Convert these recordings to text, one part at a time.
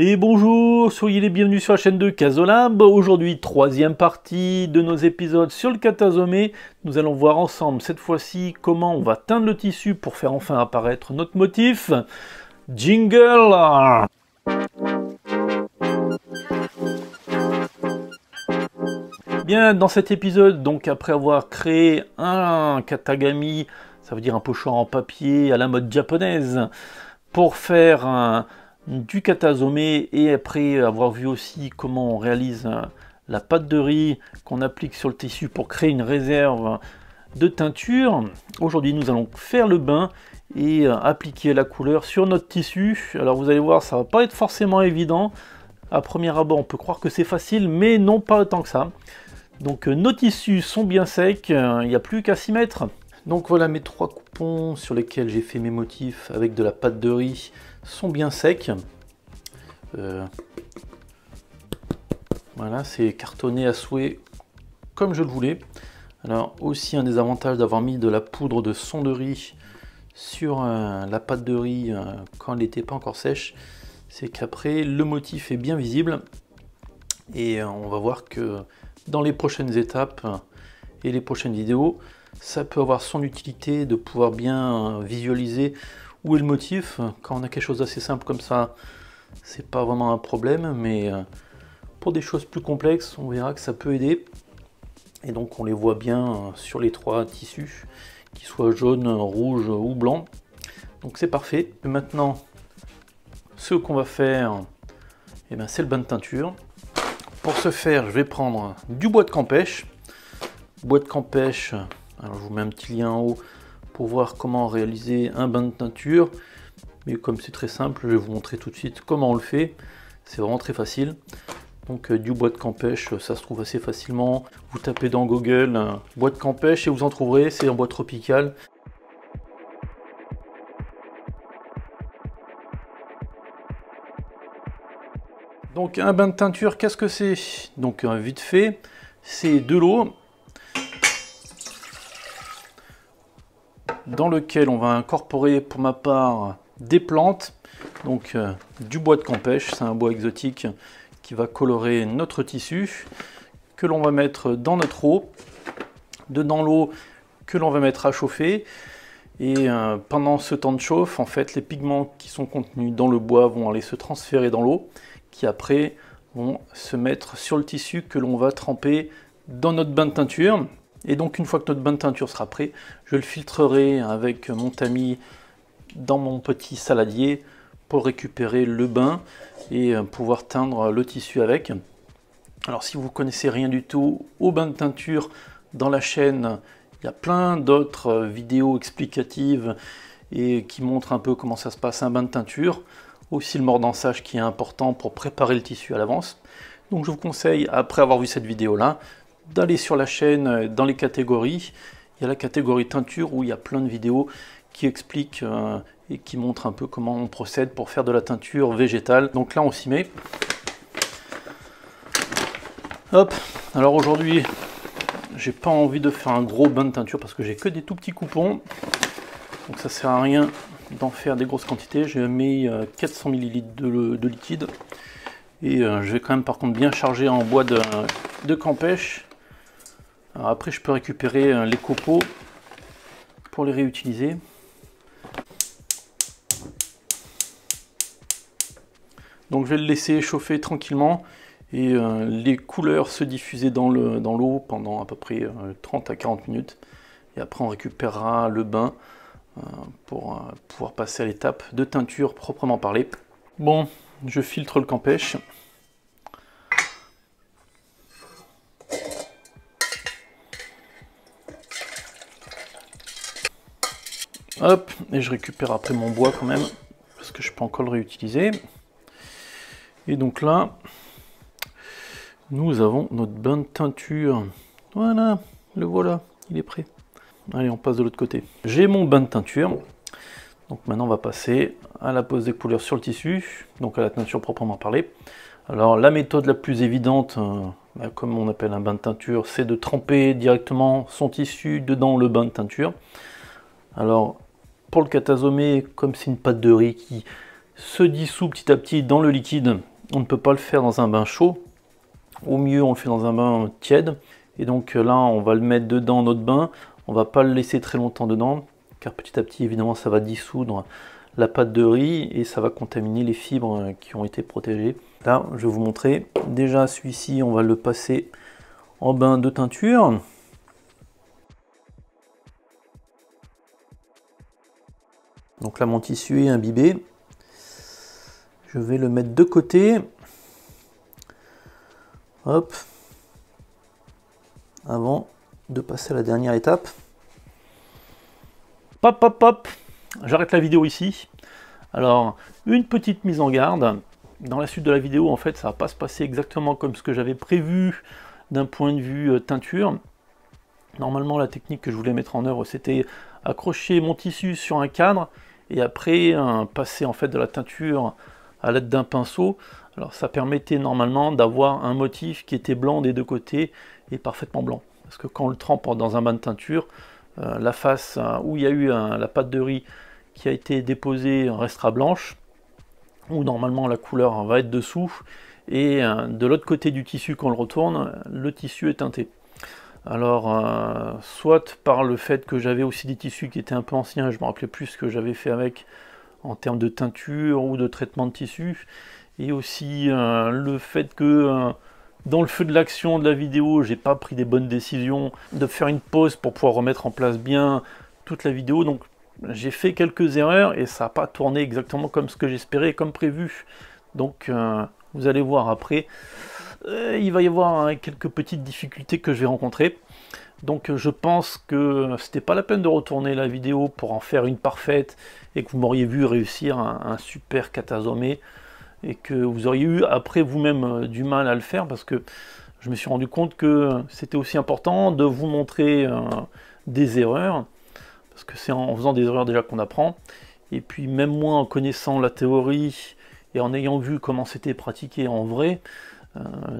Et bonjour, soyez les bienvenus sur la chaîne de Casolab. Aujourd'hui, troisième partie de nos épisodes sur le Katasome. Nous allons voir ensemble cette fois-ci comment on va teindre le tissu pour faire enfin apparaître notre motif. Jingle! Bien, dans cet épisode, donc après avoir créé un katagami, ça veut dire un pochoir en papier à la mode japonaise, pour faire du katasome, et après avoir vu aussi comment on réalise la pâte de riz qu'on applique sur le tissu pour créer une réserve de teinture, aujourd'hui nous allons faire le bain et appliquer la couleur sur notre tissu. Alors vous allez voir, ça va pas être forcément évident. À premier abord on peut croire que c'est facile, mais non, pas autant que ça. Donc nos tissus sont bien secs, il n'y a plus qu'à s'y mettre. Donc voilà, mes trois coupons sur lesquels j'ai fait mes motifs avec de la pâte de riz sont bien secs. Voilà, c'est cartonné à souhait comme je le voulais. Alors aussi un des avantages d'avoir mis de la poudre de son de riz sur la pâte de riz quand elle n'était pas encore sèche, c'est qu'après le motif est bien visible. Et on va voir que dans les prochaines étapes et les prochaines vidéos, ça peut avoir son utilité de pouvoir bien visualiser où est le motif. Quand on a quelque chose d'assez simple comme ça, c'est pas vraiment un problème, mais pour des choses plus complexes, on verra que ça peut aider. Et donc on les voit bien sur les trois tissus, qu'ils soient jaune, rouge ou blanc. Donc c'est parfait. Et maintenant, ce qu'on va faire, eh ben, c'est le bain de teinture. Pour ce faire, je vais prendre du bois de campèche. Bois de campèche, alors je vous mets un petit lien en haut pour voir comment réaliser un bain de teinture. Mais comme c'est très simple, je vais vous montrer tout de suite comment on le fait. C'est vraiment très facile. Donc du bois de campèche, ça se trouve assez facilement. Vous tapez dans Google bois de campèche et vous en trouverez, c'est un bois tropical. Donc un bain de teinture, qu'est-ce que c'est? Donc vite fait, c'est de l'eau dans lequel on va incorporer pour ma part des plantes. Donc du bois de campèche, c'est un bois exotique qui va colorer notre tissu, que l'on va mettre dans notre eau, dedans l'eau que l'on va mettre à chauffer. Et pendant ce temps de chauffe, en fait, les pigments qui sont contenus dans le bois vont aller se transférer dans l'eau, qui après vont se mettre sur le tissu que l'on va tremper dans notre bain de teinture. Et donc une fois que notre bain de teinture sera prêt, je le filtrerai avec mon tamis dans mon petit saladier pour récupérer le bain et pouvoir teindre le tissu avec. Alors si vous connaissez rien du tout au bain de teinture, dans la chaîne il y a plein d'autres vidéos explicatives et qui montrent un peu comment ça se passe un bain de teinture. Aussi le mordançage qui est important pour préparer le tissu à l'avance. Donc je vous conseille, après avoir vu cette vidéo là, d'aller sur la chaîne dans les catégories. Il y a la catégorie teinture où il y a plein de vidéos qui expliquent et qui montrent un peu comment on procède pour faire de la teinture végétale. Donc là on s'y met. Hop, alors aujourd'hui j'ai pas envie de faire un gros bain de teinture parce que j'ai que des tout petits coupons. Donc ça sert à rien d'en faire des grosses quantités. J'ai mis 400 ml de liquide. Et je vais quand même par contre bien charger en bois de campèche. Alors après je peux récupérer les copeaux pour les réutiliser. Donc je vais le laisser chauffer tranquillement et les couleurs se diffuser dans l'eau pendant à peu près 30 à 40 minutes. Et après on récupérera le bain pour pouvoir passer à l'étape de teinture proprement parler. Bon, je filtre le campèche. Hop, et je récupère après mon bois quand même, parce que je peux encore le réutiliser. Et donc là, nous avons notre bain de teinture. Voilà, le voilà, il est prêt. Allez, on passe de l'autre côté. J'ai mon bain de teinture. Donc maintenant, on va passer à la pose des couleurs sur le tissu, donc à la teinture proprement parler. Alors la méthode la plus évidente, comme on appelle un bain de teinture, c'est de tremper directement son tissu dedans le bain de teinture. Alors pour le katasome, comme c'est une pâte de riz qui se dissout petit à petit dans le liquide. On ne peut pas le faire dans un bain chaud. Au mieux, on le fait dans un bain tiède. Et donc là, on va le mettre dedans notre bain. On va pas le laisser très longtemps dedans, car petit à petit, évidemment, ça va dissoudre la pâte de riz et ça va contaminer les fibres qui ont été protégées. Là, je vais vous montrer. Déjà, celui-ci, on va le passer en bain de teinture. Donc là, mon tissu est imbibé. Je vais le mettre de côté. Hop. Avant de passer à la dernière étape. Pop, pop, pop. J'arrête la vidéo ici. Alors, une petite mise en garde. Dans la suite de la vidéo, en fait, ça va pas se passer exactement comme ce que j'avais prévu d'un point de vue teinture. Normalement, la technique que je voulais mettre en œuvre, c'était accrocher mon tissu sur un cadre et après passer en fait de la teinture à l'aide d'un pinceau. Alors ça permettait normalement d'avoir un motif qui était blanc des deux côtés et parfaitement blanc. Parce que quand on le trempe dans un bain de teinture, la face où il y a eu la pâte de riz qui a été déposée restera blanche, où normalement la couleur va être dessous, et de l'autre côté du tissu, quand on le retourne, le tissu est teinté. Alors, soit par le fait que j'avais aussi des tissus qui étaient un peu anciens, je ne me rappelais plus ce que j'avais fait avec en termes de teinture ou de traitement de tissu, et aussi le fait que dans le feu de l'action de la vidéo, j'ai pas pris des bonnes décisions de faire une pause pour pouvoir remettre en place bien toute la vidéo, donc j'ai fait quelques erreurs et ça n'a pas tourné exactement comme ce que j'espérais, comme prévu. Donc vous allez voir après, il va y avoir quelques petites difficultés que je vais rencontrer. Donc je pense que c'était pas la peine de retourner la vidéo pour en faire une parfaite et que vous m'auriez vu réussir un super katasomé et que vous auriez eu après vous-même du mal à le faire, parce que je me suis rendu compte que c'était aussi important de vous montrer des erreurs, parce que c'est en faisant des erreurs déjà qu'on apprend, et puis même moi en connaissant la théorie et en ayant vu comment c'était pratiqué en vrai,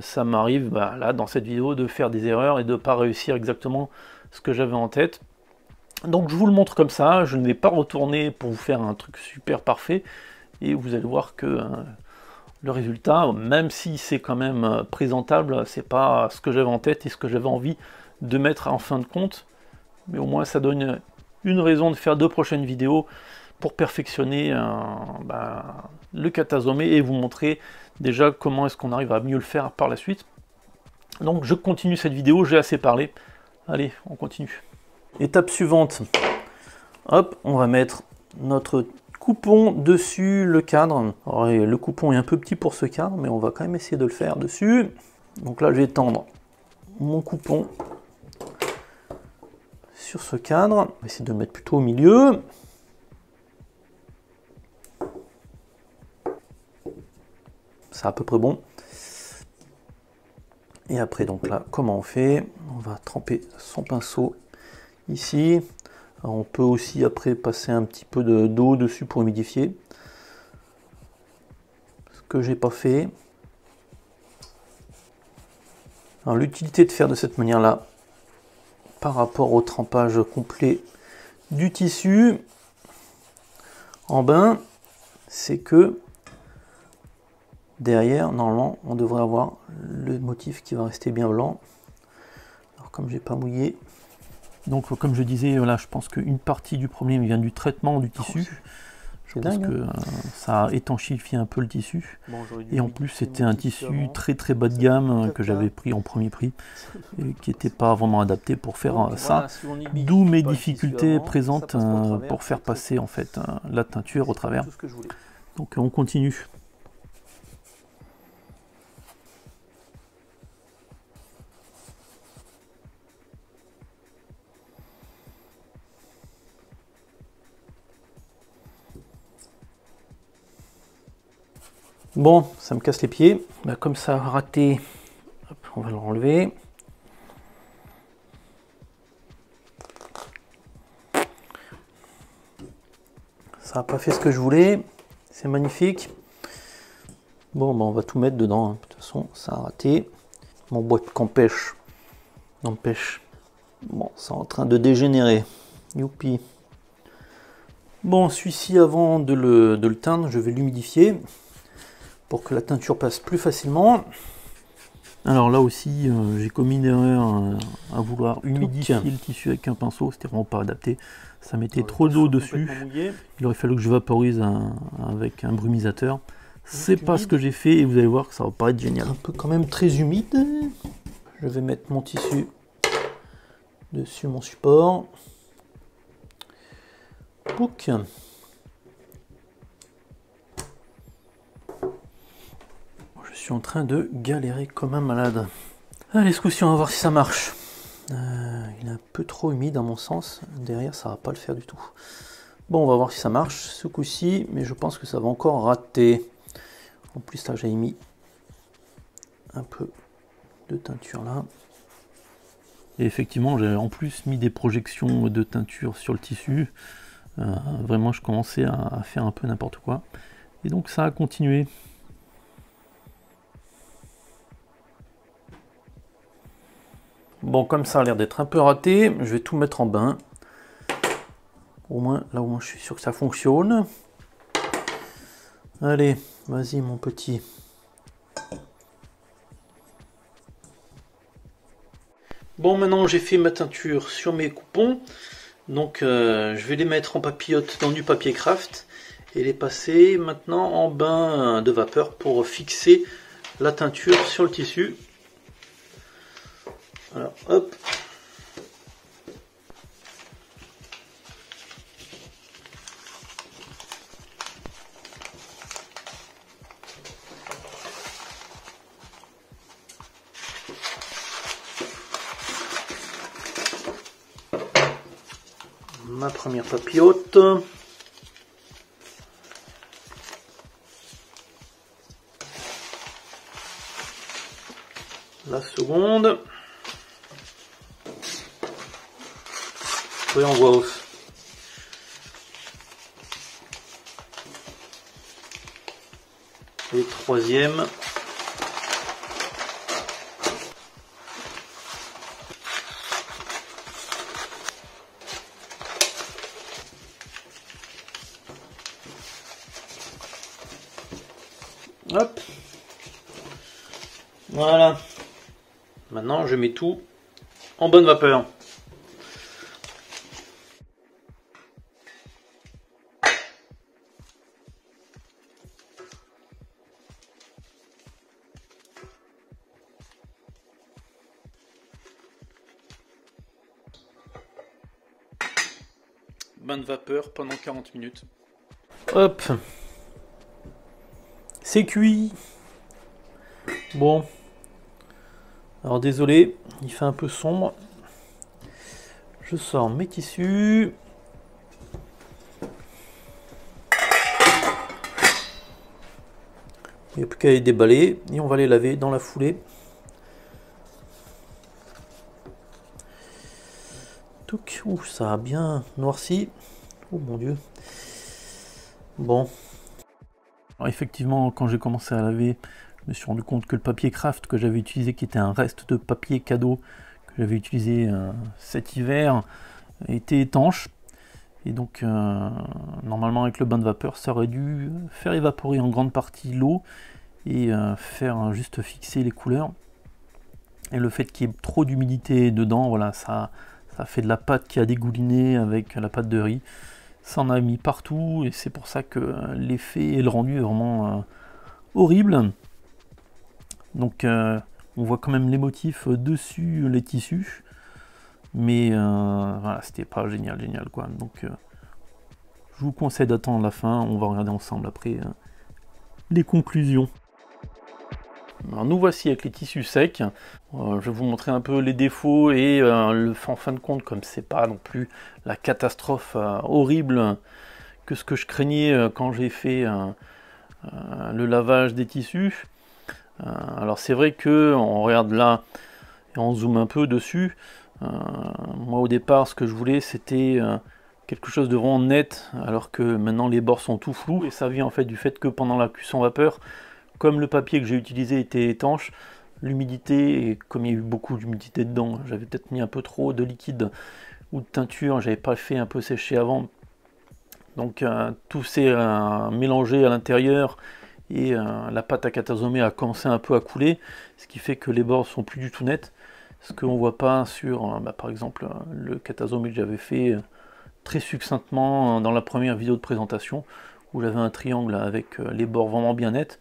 ça m'arrive là dans cette vidéo de faire des erreurs et de ne pas réussir exactement ce que j'avais en tête. Donc je vous le montre comme ça, je ne vais pas retourner pour vous faire un truc super parfait, et vous allez voir que le résultat, même si c'est quand même présentable, c'est pas ce que j'avais en tête et ce que j'avais envie de mettre en fin de compte, mais au moins ça donne une raison de faire deux prochaines vidéos pour perfectionner le katasomé et vous montrer déjà comment est-ce qu'on arrive à mieux le faire par la suite. Donc je continue cette vidéo, j'ai assez parlé. Allez, on continue. Étape suivante. Hop, on va mettre notre coupon dessus le cadre. Alors, le coupon est un peu petit pour ce cadre, mais on va quand même essayer de le faire dessus. Donc là, je vais tendre mon coupon sur ce cadre. On va essayer de le mettre plutôt au milieu. C'est à peu près bon. Et après, donc là, comment on fait? On va tremper son pinceau ici. Alors, on peut aussi après passer un petit peu d'eau dessus pour humidifier. Ce que j'ai pas fait. Alors l'utilité de faire de cette manière-là, par rapport au trempage complet du tissu en bain, c'est que derrière, normalement, on devrait avoir le motif qui va rester bien blanc. Alors comme j'ai pas mouillé, donc comme je disais, voilà, je pense qu'une partie du problème vient du traitement du tissu. Je pense que ça a étanchéfié un peu le tissu. Bon, et en plus, c'était un tissu très bas de gamme que j'avais pris en premier prix et qui n'était pas vraiment adapté pour faire ça. Voilà, d'où mes difficultés présentes pour faire passer en fait la teinture au travers. Donc on continue. Bon, ça me casse les pieds. Comme ça a raté, hop, on va le renlever. Ça n'a pas fait ce que je voulais. C'est magnifique. Bon, on va tout mettre dedans. De toute façon, ça a raté. Mon bois de campèche n'empêche. Bon, c'est en train de dégénérer. Youpi. Bon, celui-ci, avant de le teindre, je vais l'humidifier pour que la teinture passe plus facilement. Alors là aussi, j'ai commis une erreur à vouloir humidifier le tissu avec un pinceau, c'était vraiment pas adapté. Ça mettait trop d'eau dessus. Il aurait fallu que je vaporise avec un brumisateur. C'est pas ce que j'ai fait et vous allez voir que ça va pas être génial. Un peu quand même très humide. Je vais mettre mon tissu dessus mon support. Pouc. Je suis en train de galérer comme un malade. Allez, ce coup-ci, on va voir si ça marche. Il est un peu trop humide à mon sens. Derrière, ça va pas le faire du tout. Bon, on va voir si ça marche ce coup-ci, mais je pense que ça va encore rater. En plus, là, j'ai mis un peu de teinture là. Et effectivement, j'ai en plus mis des projections de teinture sur le tissu. Vraiment, je commençais à faire un peu n'importe quoi. Et donc, ça a continué. Bon, comme ça a l'air d'être un peu raté, je vais tout mettre en bain. Au moins, là au moins je suis sûr que ça fonctionne. Allez, vas-y mon petit. Bon, maintenant j'ai fait ma teinture sur mes coupons. Donc je vais les mettre en papillote dans du papier craft et les passer maintenant en bain de vapeur pour fixer la teinture sur le tissu. Alors hop. Ma première papillote. La seconde. Oui, en voix off. Et troisième. Hop. Voilà. Maintenant, je mets tout en bonne vapeur. Bain de vapeur pendant 40 minutes. Hop. C'est cuit. Bon. Alors désolé, il fait un peu sombre. Je sors mes tissus. Il n'y a plus qu'à les déballer et on va les laver dans la foulée. Touc. Ouh, ça a bien noirci. Oh mon dieu. Bon. Alors effectivement, quand j'ai commencé à laver, je me suis rendu compte que le papier craft que j'avais utilisé, qui était un reste de papier cadeau que j'avais utilisé cet hiver, était étanche. Et donc, normalement, avec le bain de vapeur, ça aurait dû faire évaporer en grande partie l'eau et faire juste fixer les couleurs. Et le fait qu'il y ait trop d'humidité dedans, voilà, ça fait de la pâte qui a dégouliné avec la pâte de riz. Ça en a mis partout et c'est pour ça que l'effet et le rendu est vraiment horrible. Donc on voit quand même les motifs dessus les tissus, mais voilà, c'était pas génial quoi. Donc je vous conseille d'attendre la fin, on va regarder ensemble après les conclusions. Alors nous voici avec les tissus secs. Je vais vous montrer un peu les défauts et en fin de compte, comme c'est pas non plus la catastrophe horrible que ce que je craignais quand j'ai fait le lavage des tissus. Alors c'est vrai que on regarde là et on zoome un peu dessus. Moi au départ ce que je voulais c'était quelque chose de vraiment net, alors que maintenant les bords sont tout flous et ça vient en fait du fait que pendant la cuisson vapeur, comme le papier que j'ai utilisé était étanche, l'humidité, et comme il y a eu beaucoup d'humidité dedans, j'avais peut-être mis un peu trop de liquide ou de teinture, j'avais pas fait un peu sécher avant, Donc tout s'est mélangé à l'intérieur et la pâte à Katasome a commencé un peu à couler, ce qui fait que les bords sont plus du tout nets, ce qu'on ne voit pas sur par exemple le Katasome que j'avais fait très succinctement dans la première vidéo de présentation, où j'avais un triangle avec les bords vraiment bien nets,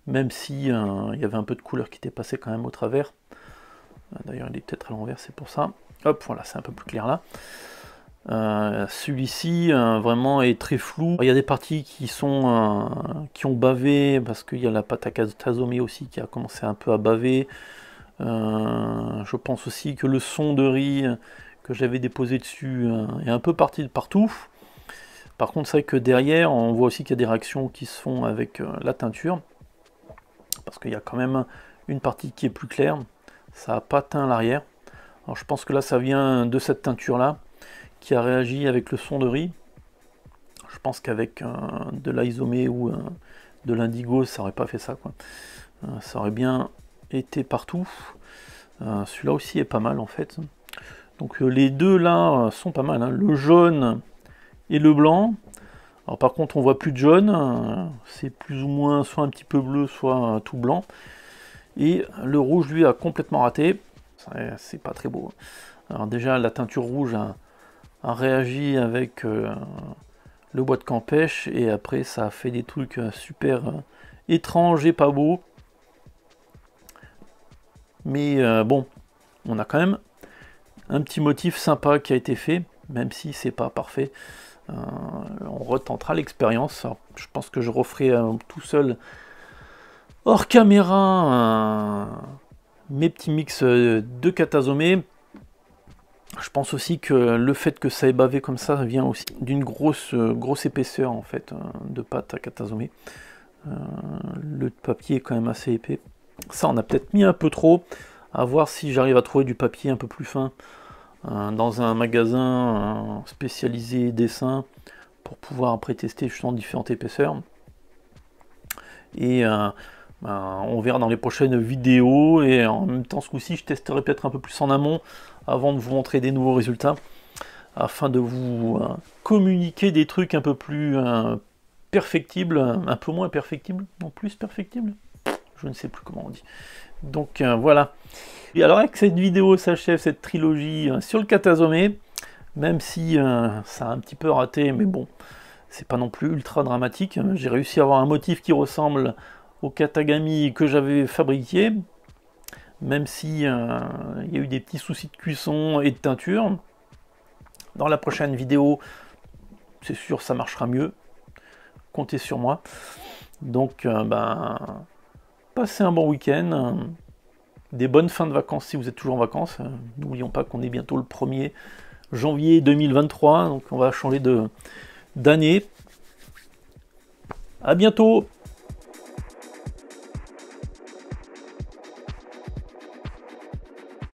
même si il y avait un peu de couleur qui était passée quand même au travers. D'ailleurs il est peut-être à l'envers, c'est pour ça. Hop, voilà, c'est un peu plus clair là. Celui-ci vraiment est très flou. Il y a des parties qui ont bavé parce qu'il y a la pâte à Katasome aussi qui a commencé un peu à baver. Je pense aussi que le son de riz que j'avais déposé dessus est un peu parti de partout. Par contre, c'est vrai que derrière, on voit aussi qu'il y a des réactions qui se font avec la teinture, parce qu'il y a quand même une partie qui est plus claire. Ça n'a pas teint l'arrière. Alors je pense que là, ça vient de cette teinture-là, qui a réagi avec le son de riz. Je pense qu'avec de l'Aizome ou de l'indigo, ça aurait pas fait ça, quoi. Ça aurait bien été partout. Celui-là aussi est pas mal en fait. Donc les deux là sont pas mal, hein. Le jaune et le blanc. Alors par contre on voit plus de jaune, c'est plus ou moins soit un petit peu bleu, soit tout blanc. Et le rouge lui a complètement raté. C'est pas très beau. Alors déjà la teinture rouge a réagi avec le bois de Campèche, et après ça a fait des trucs super étranges et pas beaux. Mais bon, on a quand même un petit motif sympa qui a été fait, même si c'est pas parfait. On retentera l'expérience. Je pense que je referai tout seul hors caméra mes petits mix de Katasome. Je pense aussi que le fait que ça ait bavé comme ça vient aussi d'une grosse épaisseur en fait de pâte à Katasome. Le papier est quand même assez épais. Ça on a peut-être mis un peu trop. À voir si j'arrive à trouver du papier un peu plus fin dans un magasin spécialisé dessin pour pouvoir après tester justement différentes épaisseurs. Et on verra dans les prochaines vidéos, et en même temps ce coup-ci je testerai peut-être un peu plus en amont avant de vous montrer des nouveaux résultats, afin de vous communiquer des trucs un peu plus perfectibles, un peu moins perfectibles, non plus perfectibles, je ne sais plus comment on dit. Donc voilà. Et alors avec cette vidéo s'achève cette trilogie sur le Katasome, même si ça a un petit peu raté, mais bon, c'est pas non plus ultra dramatique. J'ai réussi à avoir un motif qui ressemble au Katagami que j'avais fabriqué, même si il y a eu des petits soucis de cuisson et de teinture. Dans la prochaine vidéo, c'est sûr, ça marchera mieux. Comptez sur moi. Donc, passez un bon week-end. Des bonnes fins de vacances si vous êtes toujours en vacances. N'oublions pas qu'on est bientôt le 1er janvier 2023. Donc, on va changer d'année. À bientôt!